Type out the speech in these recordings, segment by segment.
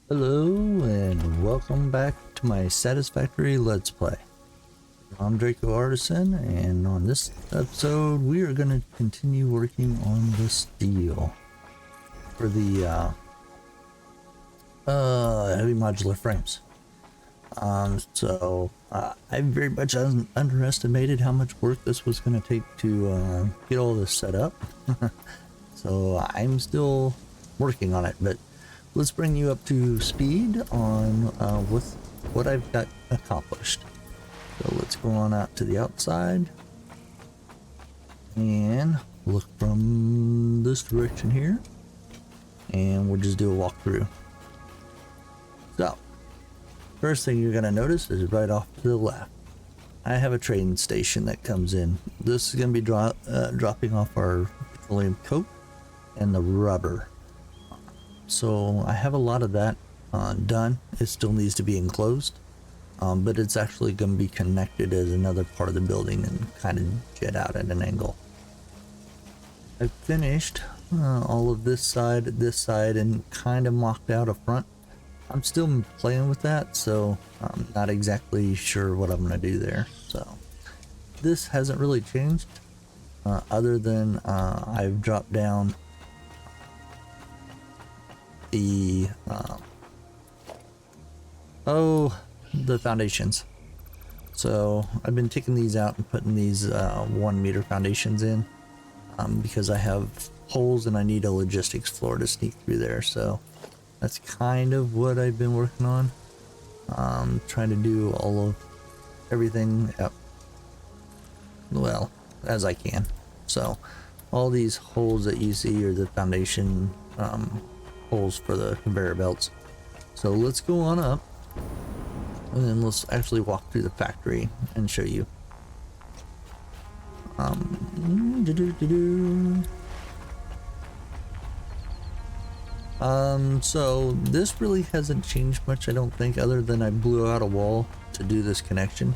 Hello and welcome back to my Satisfactory Let's Play. I'm Draco Artisan, and on this episode we are going to continue working on the steel for the heavy modular frames. I very much underestimated how much work this was going to take to get all this set up. So I'm still working on it, but let's bring you up to speed on with what I've got accomplished. So let's go on out to the outside and look from this direction here, and we'll just do a walkthrough. So first thing you're going to notice is right off to the left, I have a train station that comes in. This is going to be dropping off our Petroleum Coke and the rubber. So I have a lot of that done. It still needs to be enclosed, but it's actually going to be connected as another part of the building and kind of jet out at an angle. I've finished all of this side, and kind of mocked out a front. I'm still playing with that, so I'm not exactly sure what I'm going to do there. So this hasn't really changed, other than I've dropped down the the foundations. So I've been taking these out and putting these 1 meter foundations in, because I have holes and I need a logistics floor to sneak through there. So that's kind of what I've been working on, trying to do all of everything well as I can. So all these holes that you see are the foundation holes for the conveyor belts. So let's go on up and then let's actually walk through the factory and show you. So this really hasn't changed much, I don't think, other than I blew out a wall to do this connection.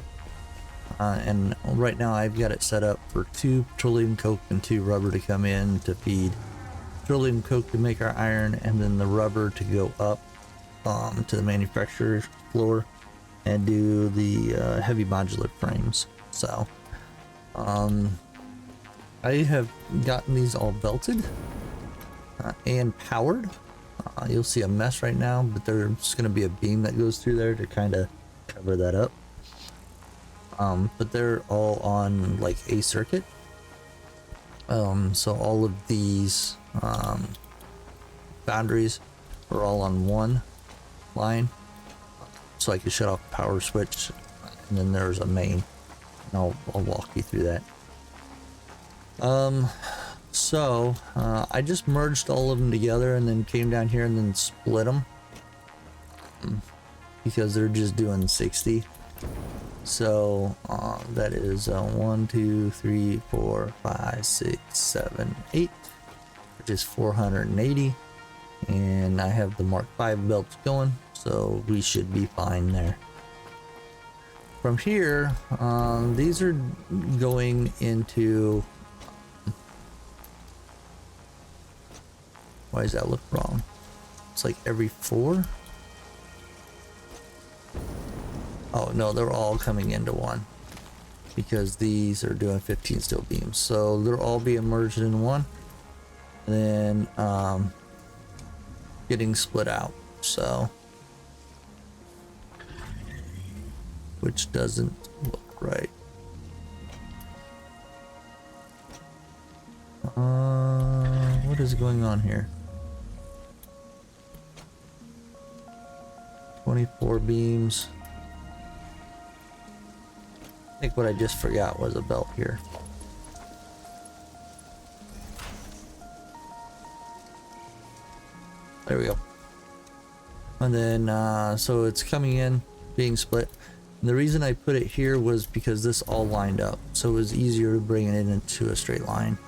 And right now I've got it set up for 2 petroleum coke and 2 rubber to come in to feed petroleum coke to make our iron, and then the rubber to go up to the manufacturer's floor and do the heavy modular frames. So I have gotten these all belted and powered. You'll see a mess right now, but there's going to be a beam that goes through there to kind of cover that up. But they're all on like a circuit. So all of these boundaries are all on one line, so I can shut off the power switch, and then there's a main, and I'll walk you through that. So I just merged all of them together and then came down here and then split them, because they're just doing 60. So that is 1 2 3 4 5 6 7 8, which is 480, and I have the Mark 5 belts going, so we should be fine there. From here, these are going into, why does that look wrong? It's like every 4. Oh no, they're all coming into one, because these are doing 15 steel beams, so they're all being merged in one and then getting split out, so which doesn't look right. What is going on here? 24 beams. I think what I just forgot was a belt here. There we go. And then so it's coming in, being split. And the reason I put it here was because this all lined up, so it was easier to bring it into a straight line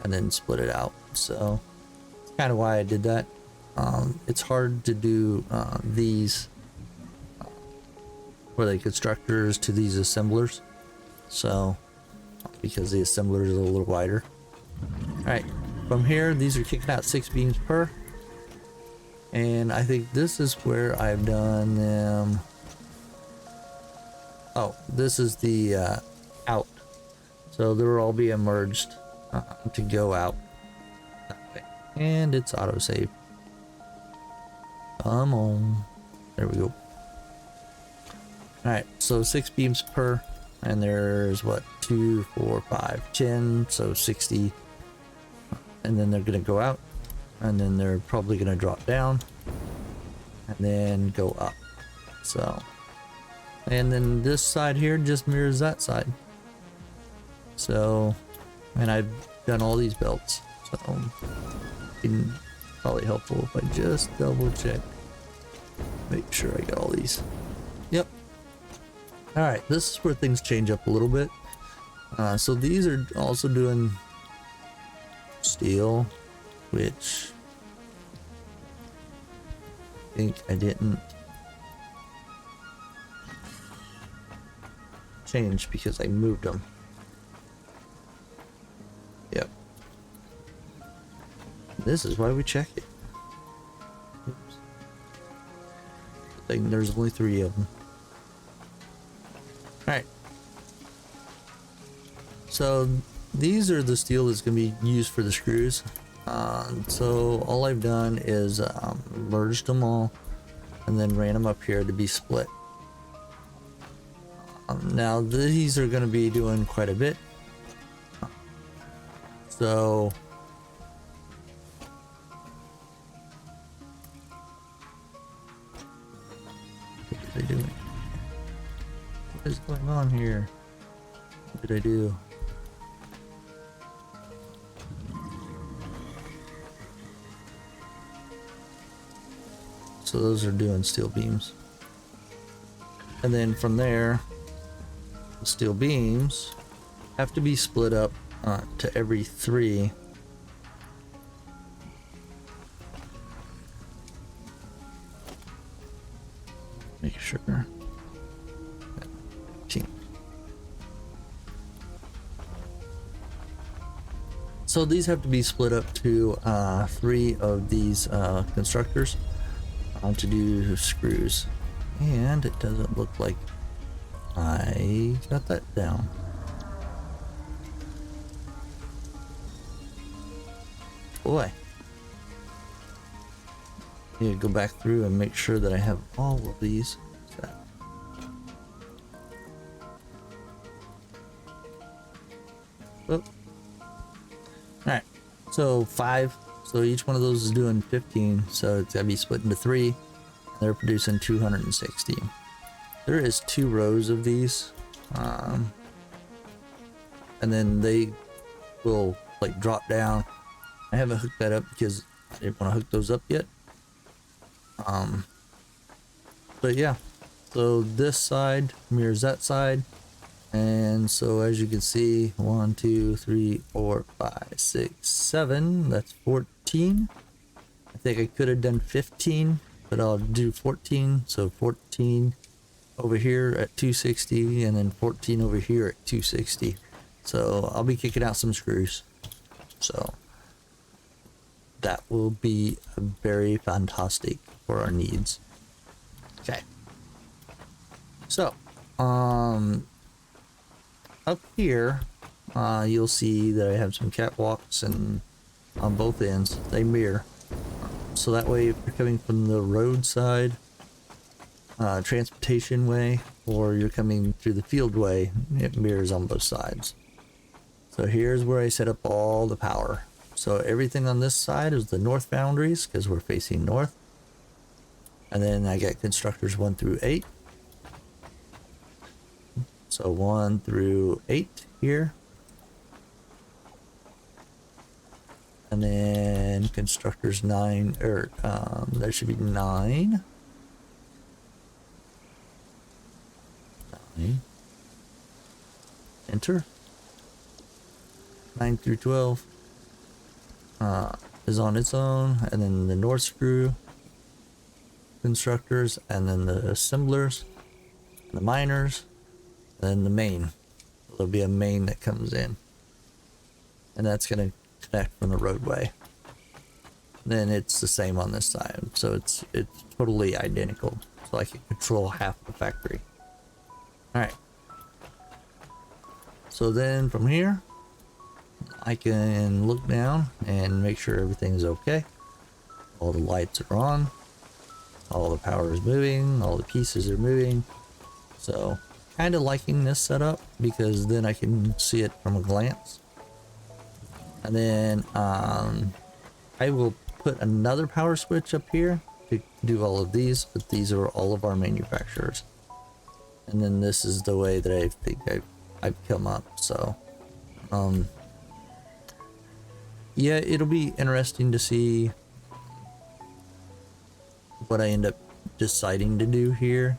and then split it out. So that's kind of why I did that. It's hard to do these where the constructors to these assemblers, so because the assembler is a little wider. All right, from here these are kicking out 6 beams per, And I think this is where I've done them. Oh, this is the out. So they will all be merged to go out that way. And it's autosave. Come on. There we go. Alright, so 6 beams per. And there's what? 2, 4, 5, 10. So 60. And then they're going to go out. And then they're probably going to drop down. And then go up. So. And then this side here just mirrors that side. So. And I've done all these belts. So. It's probably helpful if I just double check. Make sure I got all these. Yep. Alright, this is where things change up a little bit. So these are also doing steel, which I think I didn't change because I moved them. Yep. This is why we check it. Oops. I think there's only 3 of them. Alright. So these are the steel that's going to be used for the screws. So all I've done is merged them all and then ran them up here to be split. Now these are going to be doing quite a bit. So what are they doing? What is going on here? What did I do? So those are doing steel beams. And then from there, the steel beams have to be split up to every 3. Make sure. 15. So these have to be split up to 3 of these constructors to do screws. And it doesn't look like I got that down. Boy. Need to go back through and make sure that I have all of these set. Oh. Alright, so 5. So each one of those is doing 15. So it's gotta be split into 3. They're producing 260. There is 2 rows of these. And then they will like drop down. I haven't hooked that up because I didn't want to hook those up yet. But yeah, so this side mirrors that side. And so as you can see, 1, 2, 3, 4, 5, 6, 7, that's 14. I think I could have done 15, but I'll do 14. So 14 over here at 260 and then 14 over here at 260. So I'll be kicking out some screws. So that will be very fantastic for our needs. Okay. So, up here, you'll see that I have some catwalks and on both ends, they mirror. So that way if you're coming from the roadside, transportation way, or you're coming through the field way, it mirrors on both sides. So here's where I set up all the power. So everything on this side is the north boundaries because we're facing north. And then I got constructors 1 through 8. So 1 through 8 here. And then constructors 9, or there should be 9. 9. Enter. 9 through 12 is on its own, and then the north screw constructors, and then the assemblers, the miners, and then the main. There'll be a main that comes in, and that's going to connect from the roadway. then it's the same on this side. So it's totally identical. So I can control half the factory. All right. So then from here, I can look down and make sure everything's okay. All the lights are on. All the power is moving. All the pieces are moving. So kind of liking this setup because then I can see it from a glance. And then I will put another power switch up here to do all of these, but these are all of our manufacturers. And then this is the way that I think I've come up. So yeah, it'll be interesting to see what I end up deciding to do here.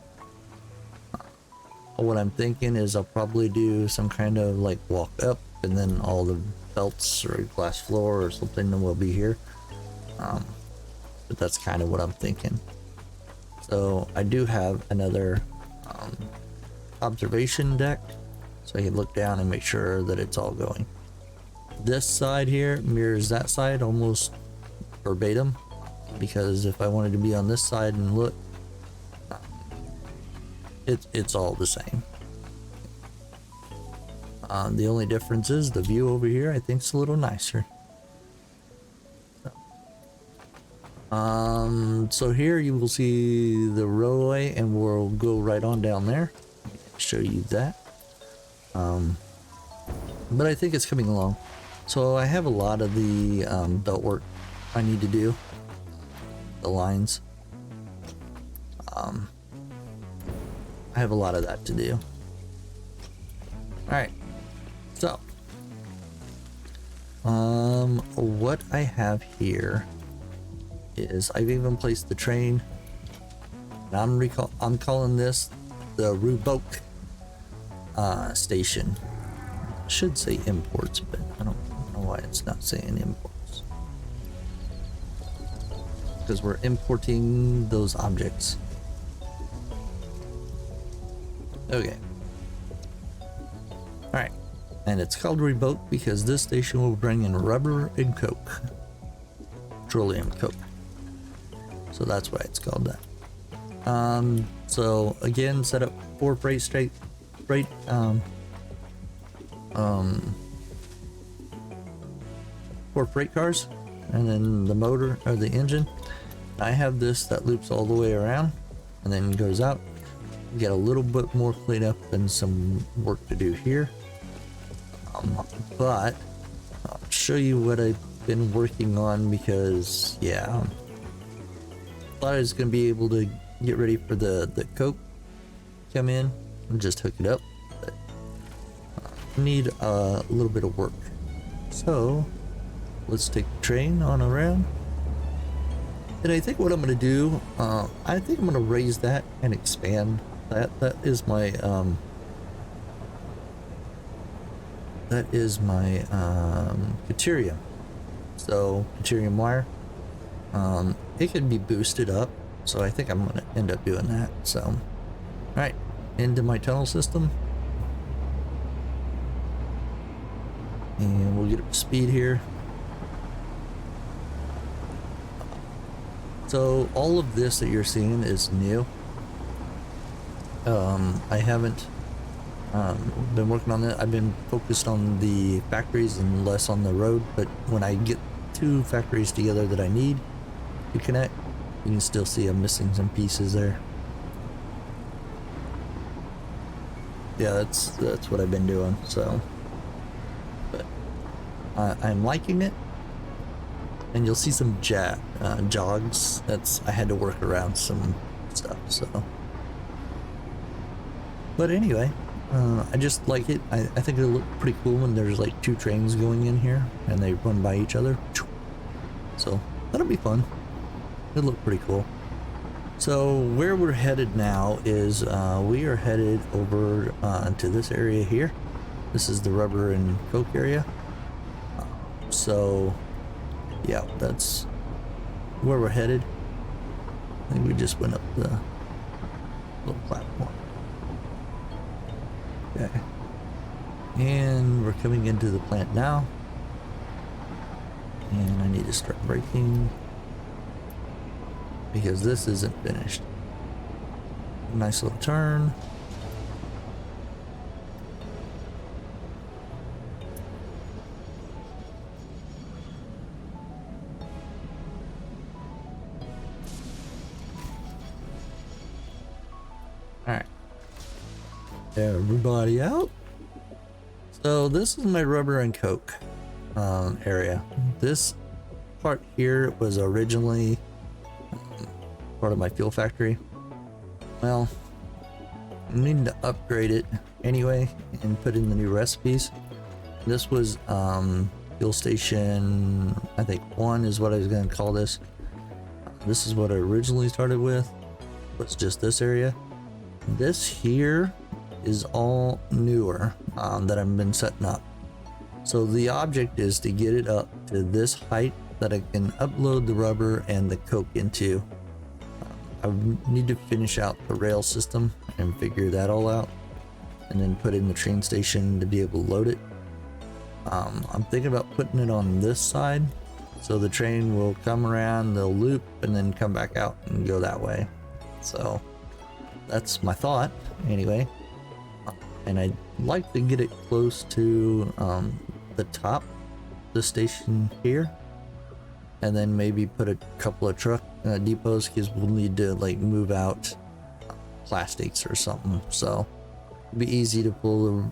What I'm thinking is I'll probably do some kind of like walk up, and then all the belts or glass floor or something will be here. But that's kind of what I'm thinking. So I do have another observation deck, so I can look down and make sure that it's all going. This side here mirrors that side almost verbatim, because if I wanted to be on this side and look, it's all the same. The only difference is the view over here I think is a little nicer. So here you will see the roadway, and we'll go right on down there. Show you that. But I think it's coming along. So I have a lot of the belt work I need to do. The lines. I have a lot of that to do. Alright. So what I have here is I've even placed the train. And I'm calling this the Ruboke station. I should say imports, but I don't know why it's not saying imports. Because we're importing those objects. Okay. Alright. And it's called Ruboke because this station will bring in rubber and coke. Petroleum Coke. So that's why it's called that. So again, set up 4 4 freight cars, and then the motor or the engine. I have this that loops all the way around and then goes out. Get a little bit more cleanup and some work to do here. But I'll show you what I've been working on, because yeah, thought I was gonna be able to get ready for the Coke come in and just hook it up, but need a little bit of work. So let's take the train on around, and I think what I'm gonna do, I think I'm gonna raise that and expand that. That is my Caterium. So Caterium wire, it can be boosted up, so I think I'm gonna end up doing that. So all right, into my tunnel system, and we'll get up to speed here. So all of this that you're seeing is new. I haven't been working on it. I've been focused on the factories and less on the road, but when I get 2 factories together that I need to connect, you can still see I'm missing some pieces there. Yeah, that's what I've been doing. So, but I'm liking it, and you'll see some jogs. I had to work around some stuff. So, but anyway, I just like it. I think it'll look pretty cool when there's like 2 trains going in here and they run by each other. So that'll be fun. It'll look pretty cool. So where we're headed now is we are headed over to this area here. This is the rubber and coke area. So yeah, that's where we're headed. I think we just went up the little platform. Okay. And we're coming into the plant now. And I need to start braking. because this isn't finished. Nice little turn. Alright. Everybody out. So this is my rubber and coke area. This part here was originally part of my fuel factory. Well, I need to upgrade it anyway and put in the new recipes. This was fuel station, I think 1 is what I was going to call this. This is what I originally started with. Was just this area. This here is all newer that I've been setting up. So the object is to get it up to this height that I can upload the rubber and the coke into. I need to finish out the rail system and figure that all out, and then put in the train station to be able to load it. I'm thinking about putting it on this side, so the train will come around, they'll loop, and then come back out and go that way. So that's my thought anyway. And I'd like to get it close to the top, the station here, and then maybe put a couple of truck depots, because we'll need to like move out plastics or something. So it'd be easy to pull the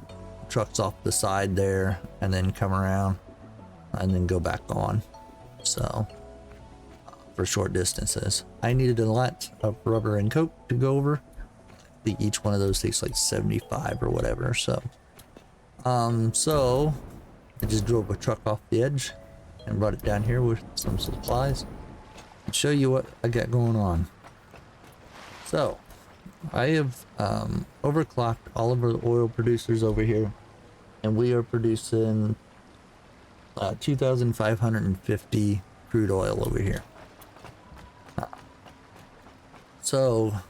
trucks off the side there and then come around and then go back on. So for short distances, I needed a lot of rubber and coke to go over. I think each one of those takes like 75 or whatever. So so I just drove a truck off the edge and brought it down here with some supplies and show you what I got going on. So I have overclocked all of our oil producers over here, and we are producing 2,550 crude oil over here. So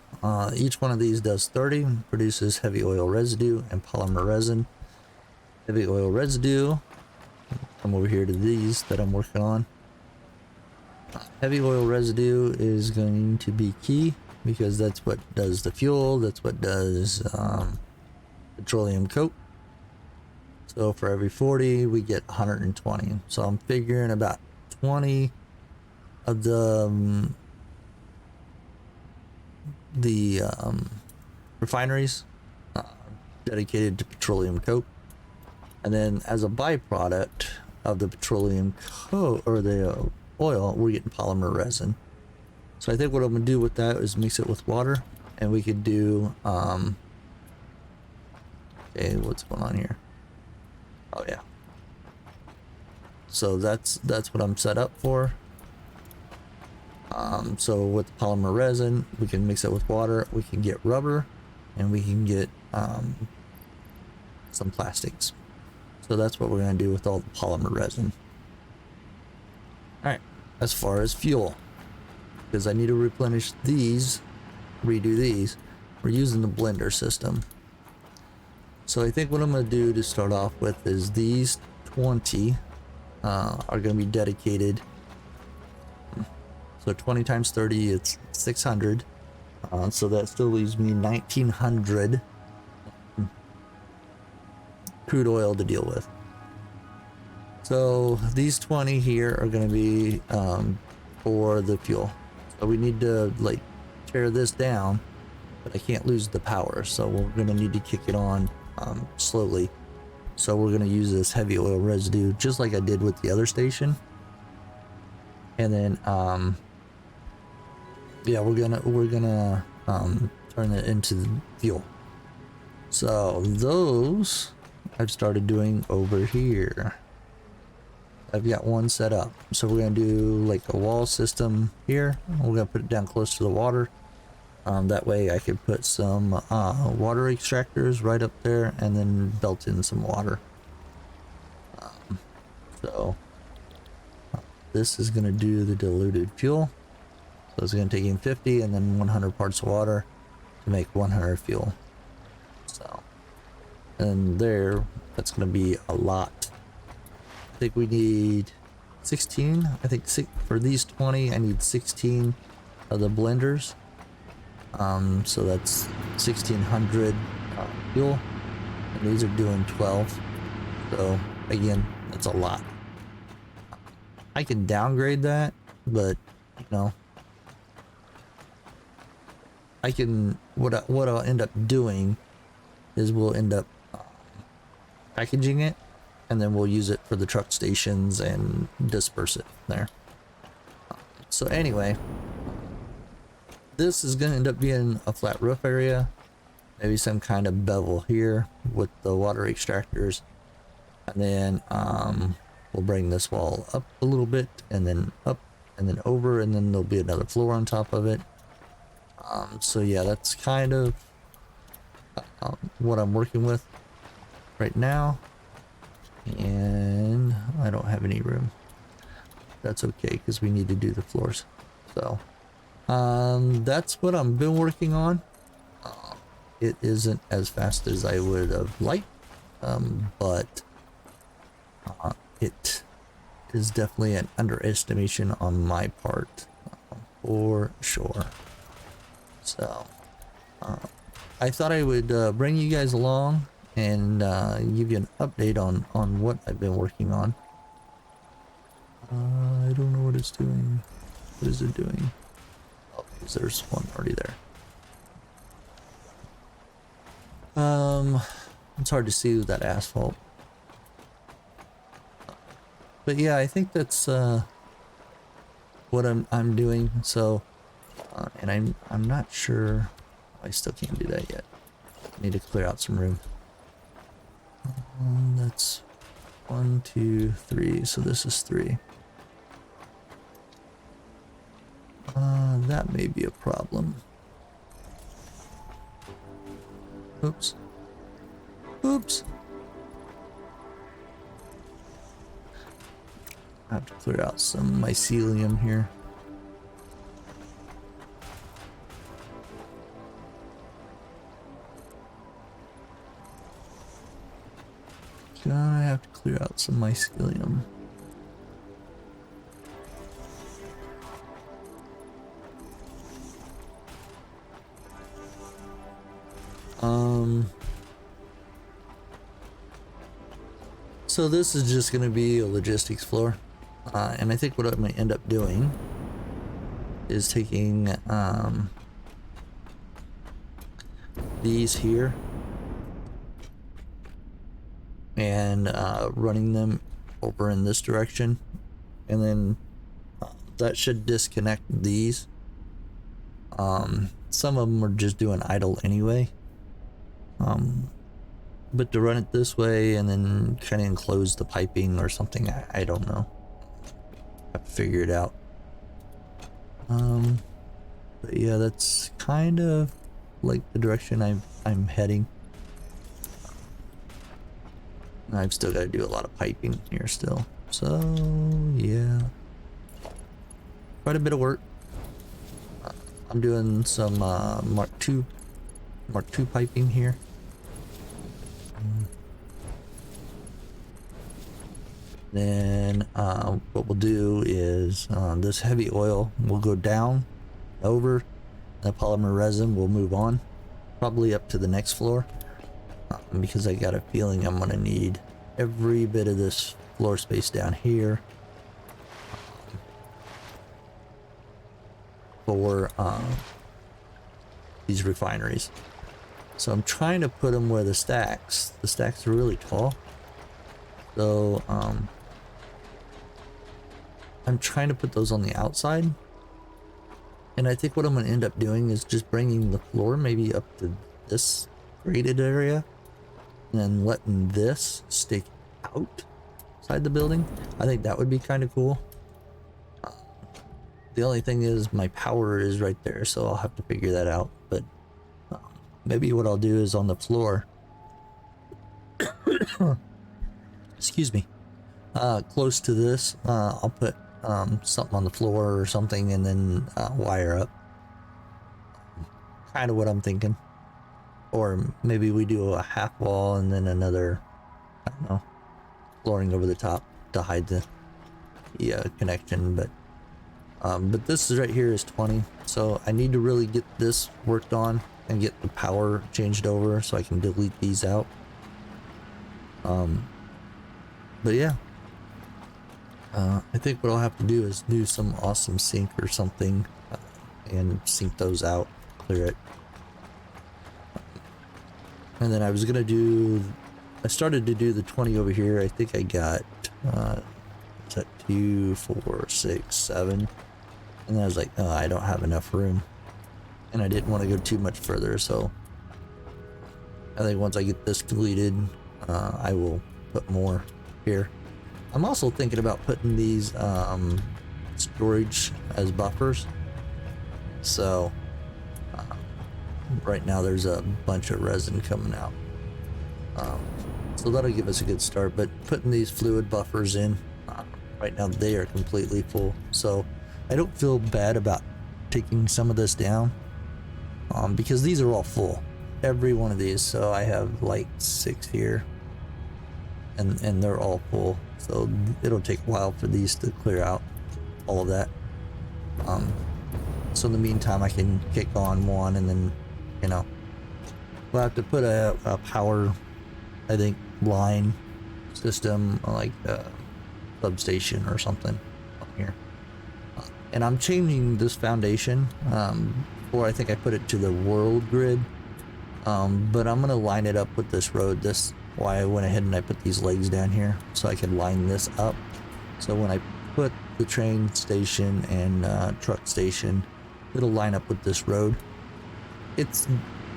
each one of these does 30, produces heavy oil residue and polymer resin. Heavy oil residue, come over here to these that I'm working on. Heavy oil residue is going to be key, because that's what does the fuel, that's what does petroleum coke. So for every 40 we get 120. So I'm figuring about 20 of the refineries dedicated to petroleum coke, and then as a byproduct of the petroleum coke or the oil, we're getting polymer resin. So I think what I'm gonna do with that is mix it with water, and we could do okay, what's going on here? Oh yeah. So that's what I'm set up for. So with the polymer resin, we can mix it with water, we can get rubber, and we can get some plastics. So that's what we're going to do with all the polymer resin. Alright, as far as fuel, because I need to replenish these, redo these, we're using the blender system. So I think what I'm going to do to start off with is these 20 are going to be dedicated. So 20 times 30, it's 600. So that still leaves me 1900 crude oil to deal with. So these 20 here are going to be for the fuel. So we need to like tear this down, but I can't lose the power. So we're going to need to kick it on slowly. So we're going to use this heavy oil residue just like I did with the other station. And then yeah, we're gonna turn it into fuel. So those I've started doing over here. I've got one set up. So we're gonna do like a wall system here. We're gonna put it down close to the water. That way I could put some water extractors right up there and then belt in some water. So this is gonna do the diluted fuel. So it's going to take in 50 and then 100 parts of water to make 100 fuel. So, and there, that's going to be a lot. I think we need 16. I think for these 20, I need 16 of the blenders. So that's 1600 fuel, and these are doing 12. So again, that's a lot. I can downgrade that, but you know, I can, what I'll end up doing is we'll end up packaging it, and then we'll use it for the truck stations and disperse it there. So anyway, this is going to end up being a flat roof area, maybe some kind of bevel here with the water extractors, and then we'll bring this wall up a little bit, and then up, and then over, and then there'll be another floor on top of it. So yeah, that's kind of what I'm working with right now, and I don't have any room. That's okay, because we need to do the floors. So that's what I've been working on. It isn't as fast as I would have liked, but it is definitely an underestimation on my part, for sure. So I thought I would bring you guys along and give you an update on what I've been working on. I don't know what it's doing. What is it doing? Oh, there's one already there. It's hard to see with that asphalt. But yeah, I think that's what I'm doing. So and I'm not sure. I still can't do that yet. I need to clear out some room. That's 1, 2, 3. So this is 3. That may be a problem. Oops. Oops. I have to clear out some mycelium here. I have to clear out some mycelium. So this is just going to be a logistics floor, and I think what I'm going to end up doing is taking these here and running them over in this direction, and then that should disconnect these. Some of them are just doing idle anyway, but to run it this way and then kind of enclose the piping or something, I don't know. I have to figure it out. But yeah, that's kind of like the direction I'm heading. I've still got to do a lot of piping here still. So yeah, quite a bit of work. I'm doing some Mark II piping here. Then what we'll do is this heavy oil will go down over, the polymer resin will move on, probably up to the next floor, because I got a feeling I'm gonna need every bit of this floor space down here for these refineries. So I'm trying to put them where the stacks are really tall. So I'm trying to put those on the outside, and I think what I'm going to end up doing is just bringing the floor maybe up to this graded area and then letting this stick outside the building. I think that would be kind of cool. The only thing is my power is right there, so I'll have to figure that out. But maybe what I'll do is on the floor, excuse me, close to this, I'll put something on the floor or something, and then wire up. Kind of what I'm thinking. Or maybe we do a half wall and then another, I don't know, flooring over the top to hide the connection. But But this is right here is 20, so I need to really get this worked on and get the power changed over so I can delete these out. But yeah, I think what I'll have to do is do some awesome sync or something, and sync those out, clear it. And then I started to do the 20 over here. I think I got, is that 2, 4, 6, 7. And then I was like, oh, I don't have enough room. And I didn't want to go too much further, so I think once I get this deleted, I will put more here. I'm also thinking about putting these storage as buffers. So right now there's a bunch of resin coming out. So that'll give us a good start, but putting these fluid buffers in, right now they are completely full. So I don't feel bad about taking some of this down, because these are all full. Every one of these. So I have like 6 here, and they're all full. So it'll take a while for these to clear out all of that. So in the meantime, I can kick on one, and then, you know, we'll have to put a power, I think, line system, like a substation or something on here. And I'm changing this foundation, or I think I put it to the world grid, but I'm gonna line it up with this road. This why I went ahead and I put these legs down here, so I could line this up. So when I put the train station and truck station, it'll line up with this road. It's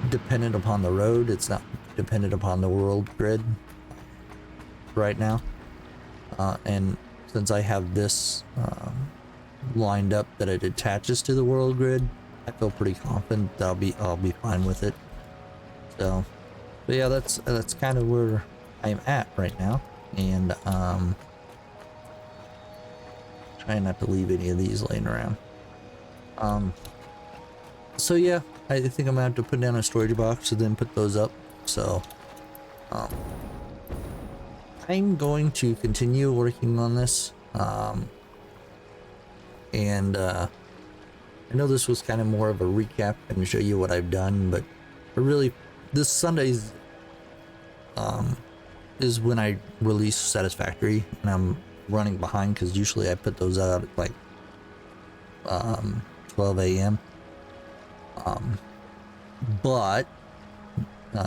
dependent upon the road. It's not dependent upon the world grid right now. And since I have this lined up that it attaches to the world grid, I feel pretty confident that I'll be fine with it. So, but yeah, that's kind of where I'm at right now, and trying not to leave any of these laying around. So yeah, I think I'm gonna have to put down a storage box and then put those up. So I'm going to continue working on this, and I know this was kind of more of a recap and show you what I've done, but really this Sunday's is when I release Satisfactory, and I'm running behind because usually I put those out at like 12 a.m. But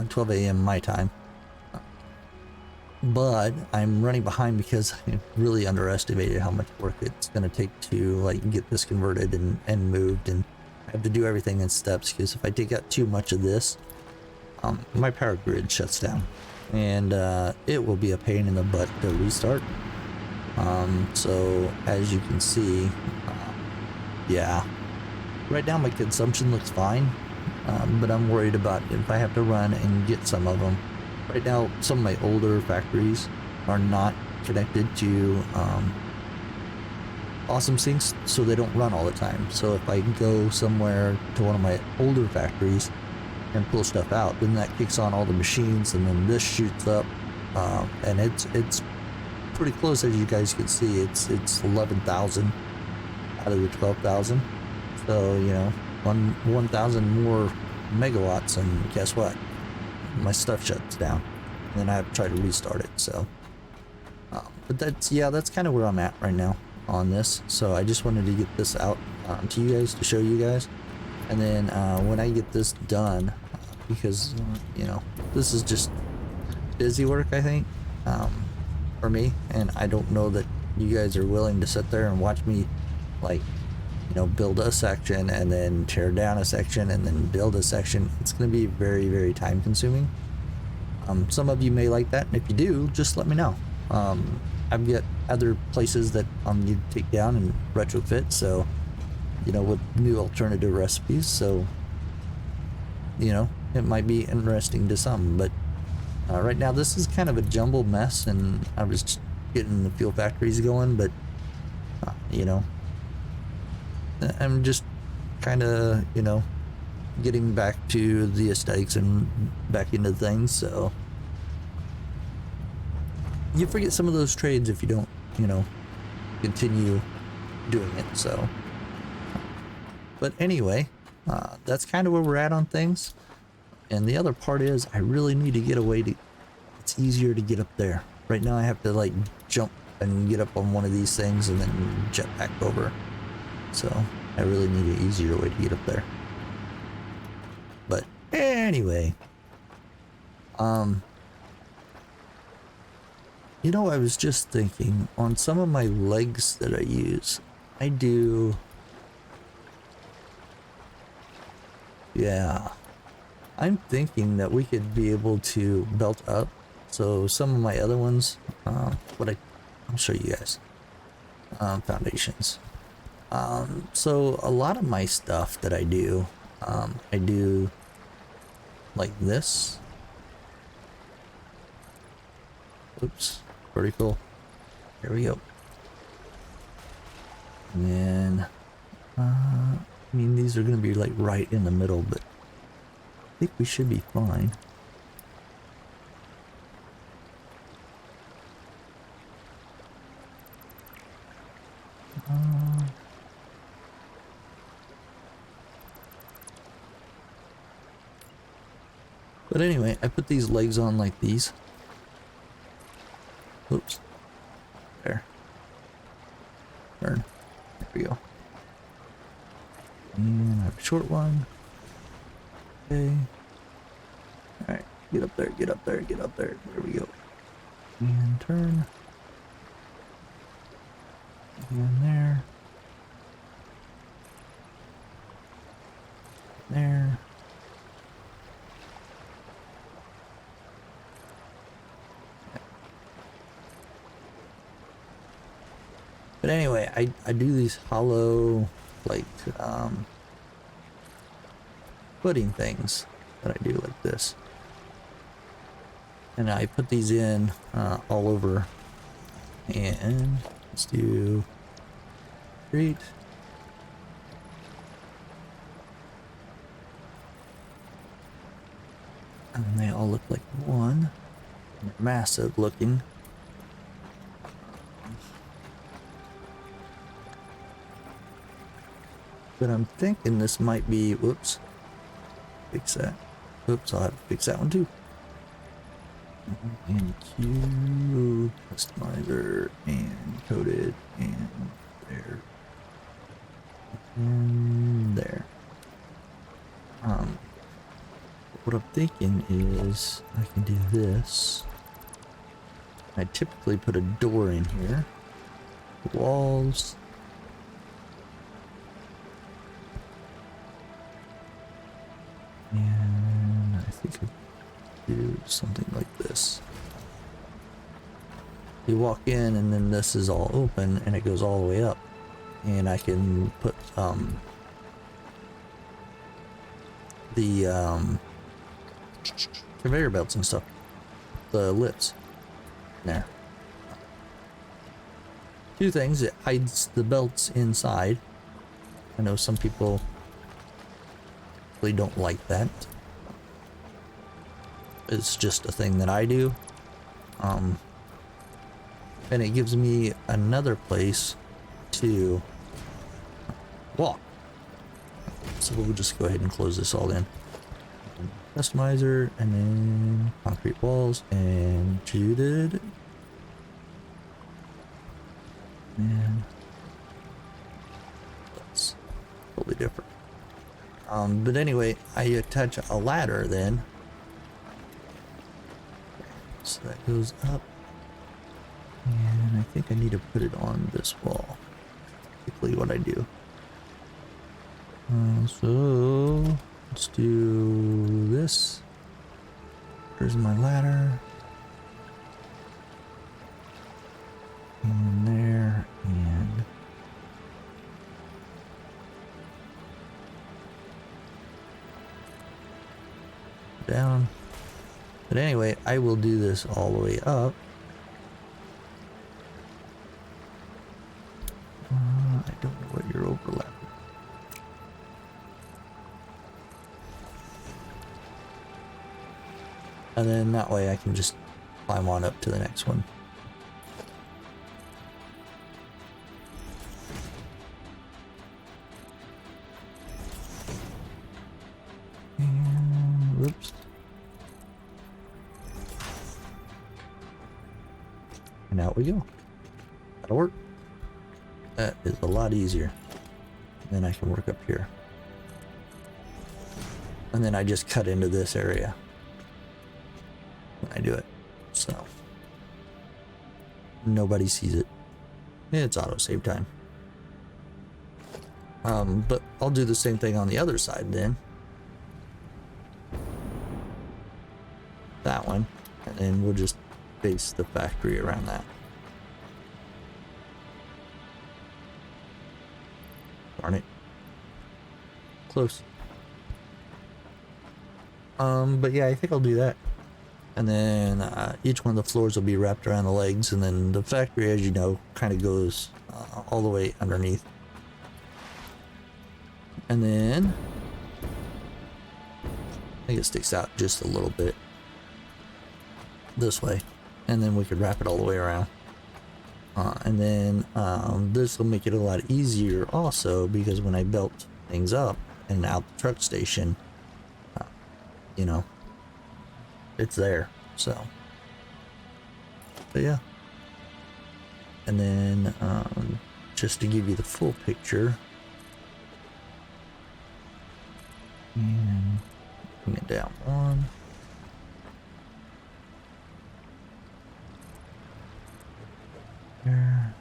12 a.m. my time. But I'm running behind because I really underestimated how much work it's going to take to like get this converted and moved, and I have to do everything in steps, because if I take out too much of this, my power grid shuts down, and it will be a pain in the butt to restart. So as you can see, yeah, right now my consumption looks fine, but I'm worried about if I have to run and get some of them. Right now, some of my older factories are not connected to awesome sinks, so they don't run all the time. So if I go somewhere to one of my older factories and pull stuff out, then that kicks on all the machines, and then this shoots up, and it's pretty close, as you guys can see. It's 11,000 out of the 12,000. So, you know, 1,000 more megawatts, and guess what? My stuff shuts down, and then I have to try to restart it. So but that's kind of where I'm at right now on this. So I just wanted to get this out to you guys, to show you guys, and then when I get this done, because you know, this is just busy work, I think, for me, and I don't know that you guys are willing to sit there and watch me, like, you know, build a section and then tear down a section and then build a section. It's going to be very, very time consuming. Some of you may like that, and if you do, just let me know. I've got other places that I'll need to take down and retrofit, so, you know, with new alternative recipes. So, you know, it might be interesting to some, but right now this is kind of a jumbled mess, and I was just getting the fuel factories going, but you know, I'm just kind of, you know, getting back to the aesthetics and back into things. So you forget some of those trades if you don't, you know, continue doing it. So But anyway, that's kind of where we're at on things. And the other part is I really need to get a way to, it's easier to get up there. Right now I have to like jump and get up on one of these things and then jet back over. So I really need an easier way to get up there. But anyway, you know, I was just thinking on some of my legs that I use, I do, yeah, I'm thinking that we could be able to belt up. So some of my other ones, I'll show you guys, foundations. So a lot of my stuff that I do like this. Oops, vertical. Here we go. And then, I mean, these are gonna be like right in the middle, but I think we should be fine. But anyway, I put these legs on like these. Oops. There. Turn. There we go. And I have a short one. Okay. Alright. Get up there, get up there, get up there. There we go. And turn. And there. There. But anyway, I do these hollow, like, footing things that I do like this. And I put these in all over. And let's do street. And they all look like one. They're massive looking. But I'm thinking this might be, whoops, fix that. Oops, I'll have to fix that one too. And Q, customizer, and coded, and there. And there. What I'm thinking is I can do this. I typically put a door in here. Walls. And I think I do something like this. You walk in and then this is all open and it goes all the way up. And I can put the conveyor belts and stuff. The lips. There. Two things, it hides the belts inside. I know some people really don't like that. It's just a thing that I do. And it gives me another place to walk. So we'll just go ahead and close this all in. Customizer, and then concrete walls, and juded. And that's totally different. But anyway, I attach a ladder then. So that goes up. And I think I need to put it on this wall. Typically what I do. So let's do this. There's my ladder. And there, and down. But anyway, I will do this all the way up. I don't know what you're overlapping. And then that way I can just climb on up to the next one. Whoops. And out we go. That'll work. That is a lot easier. Then I can work up here. And then I just cut into this area when I do it. So nobody sees it. It's auto save time. But I'll do the same thing on the other side then. That one. And then we'll just base the factory around that. Darn it. Close. But yeah, I think I'll do that. And then each one of the floors will be wrapped around the legs, and then the factory, as you know, kind of goes all the way underneath. And then I think it sticks out just a little bit this way, and then we could wrap it all the way around. And then this will make it a lot easier also, because when I belt things up and out the truck station, you know, it's there. So, but yeah. And then just to give you the full picture, and bring it down one. There.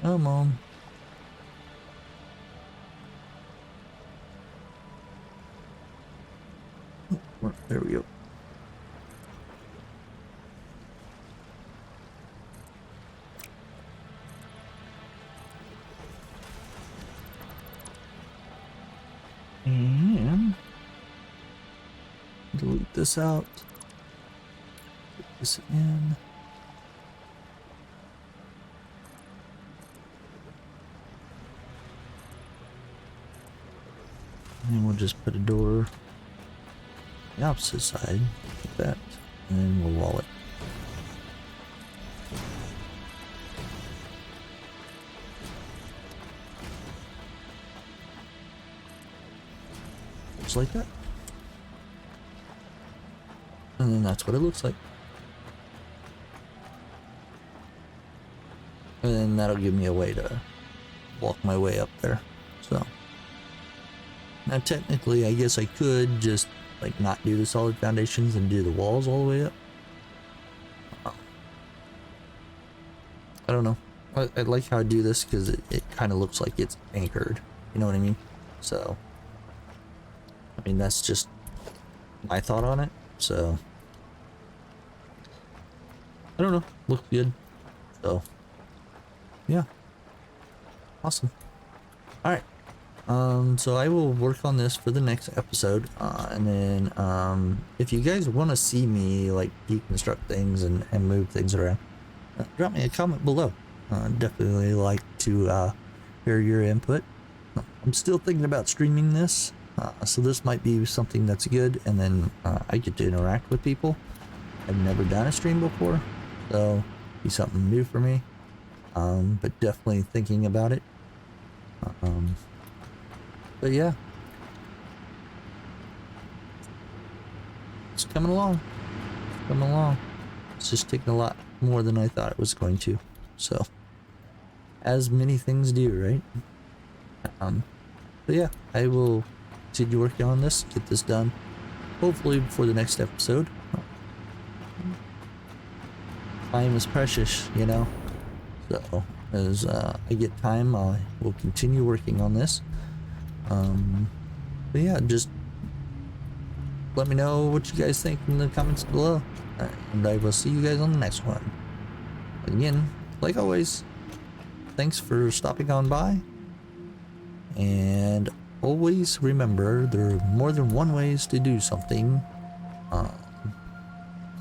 Come on. There we go. And delete this out. Put this in. And we'll just put a door on the opposite side, like that, and then we'll wall it. Just like that. And then that's what it looks like. And then that'll give me a way to walk my way up there. So now technically I guess I could just like not do the solid foundations and do the walls all the way up. I don't know. I like how I do this because it kind of looks like it's anchored. You know what I mean? So I mean, that's just my thought on it. So I don't know. Looks good. So yeah. Awesome. All right. So I will work on this for the next episode, and then if you guys want to see me like deconstruct things and move things around, drop me a comment below. Definitely like to hear your input. I'm still thinking about streaming this, so this might be something that's good, and then I get to interact with people. I've never done a stream before, so be something new for me, but definitely thinking about it. But yeah, it's coming along. It's coming along. It's just taking a lot more than I thought it was going to. So, as many things do, right? But yeah, I will continue working on this, get this done, hopefully before the next episode. Time is precious, you know. So, as I get time, I will continue working on this. But yeah, just let me know what you guys think in the comments below, and I will see you guys on the next one. Again, like always, thanks for stopping on by, and always remember there are more than one ways to do something,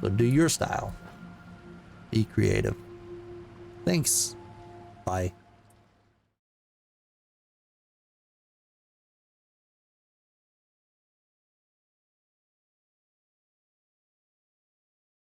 so do your style, be creative. Thanks, bye.